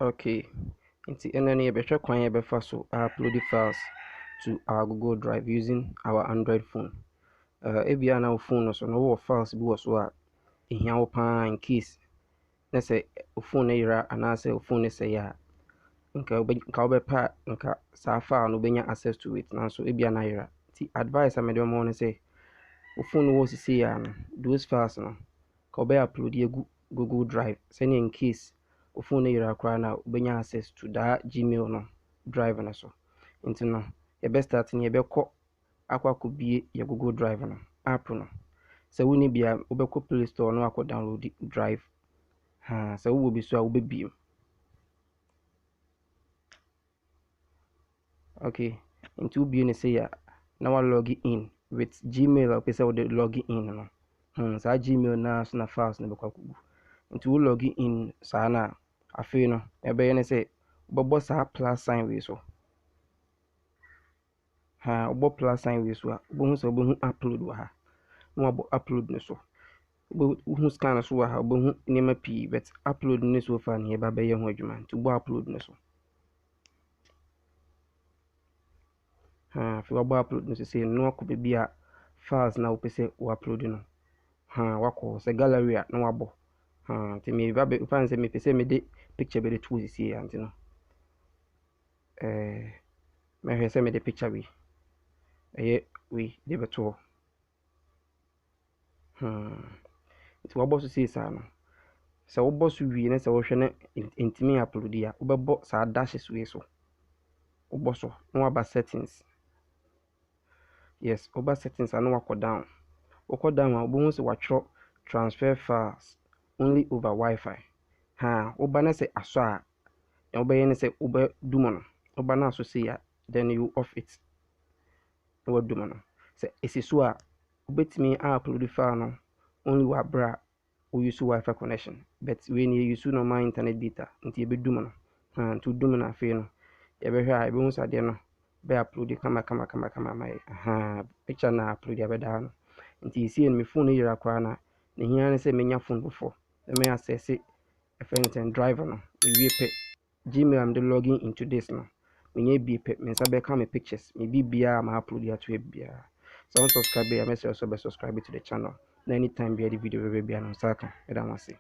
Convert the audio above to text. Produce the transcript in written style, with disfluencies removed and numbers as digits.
Okay, nti ena ne yɛbɛhwɛ kwan yɛbɛfa so upload files to our Google Drive using our Android phone. Ebia na wo phone no so no wo files bi wɔ so a ehia wo paa in case na sɛ wo phone no yera anaasɛ wo phone no sɛ ya nka wobɛpa nka saa file no wobɛnya access to it nanso ebia na yera. Nti advice a mede ma wo no sɛ wo phone no wɔ sisi ya no those files no ka wobɛ upload egu Google Drive sɛnea in case wo phone no yera koraa na wobɛnya access to that Gmail no drive no so. Nti no yɛbɛ start no yɛbɛkɔ akɔbie yɛ Google Drive no app no. Sɛ wonni bia wobɛkɔ Play Store no akɔ download Drive. Sɛ wowɔ bi so a wobɛbiem. Okay, nti wobie ne sɛ ya na wa log in with Gmail a wopɛ sɛ wode log in no. Saa Gmail na so na files no bɛkɔ akɔgu. Nti wo log in saa na afei no ɛbɛyɛ ne sɛ wobɛbɔ saa plus sign wei so. Wobɔ plus sign wei so a wobɛhu sɛ wobɛhu upload wɔ ha. Na wabɔ upload no so. Wobɛhu scan so wɔ ha wobɛhu nneɛma pii but upload no so far ne yɛba bɛyɛ ho adwuma. Nti wobɔ upload no so. Afei wabɔ upload no so sɛ no wakɔ baabi a files na wopɛ sɛ wo upload no. Wakɔ sɛ gallery a na wabɔ. Nti meba fan sɛ mepɛ sɛ mede picture bɛde to sisi ya nti no. Mɛhwɛ sɛ mede picture wei. Ɛyɛ wei de bɛto hɔ. Nti wabɔ so sei saa no. Sɛ wobɔ so wie na sɛ wohwɛ na ntimi upload a wobɛbɔ saa dashes wei so. Wobɔ so na waba settings. Yes, woba settings a na wakɔ down. Wokɔ down a wobɛhu sɛ watwerɛ transfer files only over Wi-Fi. Woba na sɛ asɔ a na wobɛyɛ ne sɛ wobɛdum no. Woba na asɔ sei a then you off it. Na wadum no. Sɛ ɛsi so a wobɛtumi upload file no only wɔ abere a wo use Wi-Fi connection but when you use normal internet data nti yɛbɛdum no. Nti wodum no afei no yɛbɛhwɛ a yɛbɛhu sɛ adeɛ no bɛ upload kama ma yɛ. Picture na upload yɛbɛda no. Nti yɛsie no me phone no yera koraa na ne hia ne sɛ menya phone foforɔ na me access ɛfɛ ne sɛ drive no mewie pɛ Gmail am de login into this no menya bi pɛ me nsa bɛka me pictures me bibia ma upload ato bia. Sɛ wo subscribe ya message also be subscribe to the channel na anytime bi the video bɛbɛ bia no nsa ka ɛda mo ase.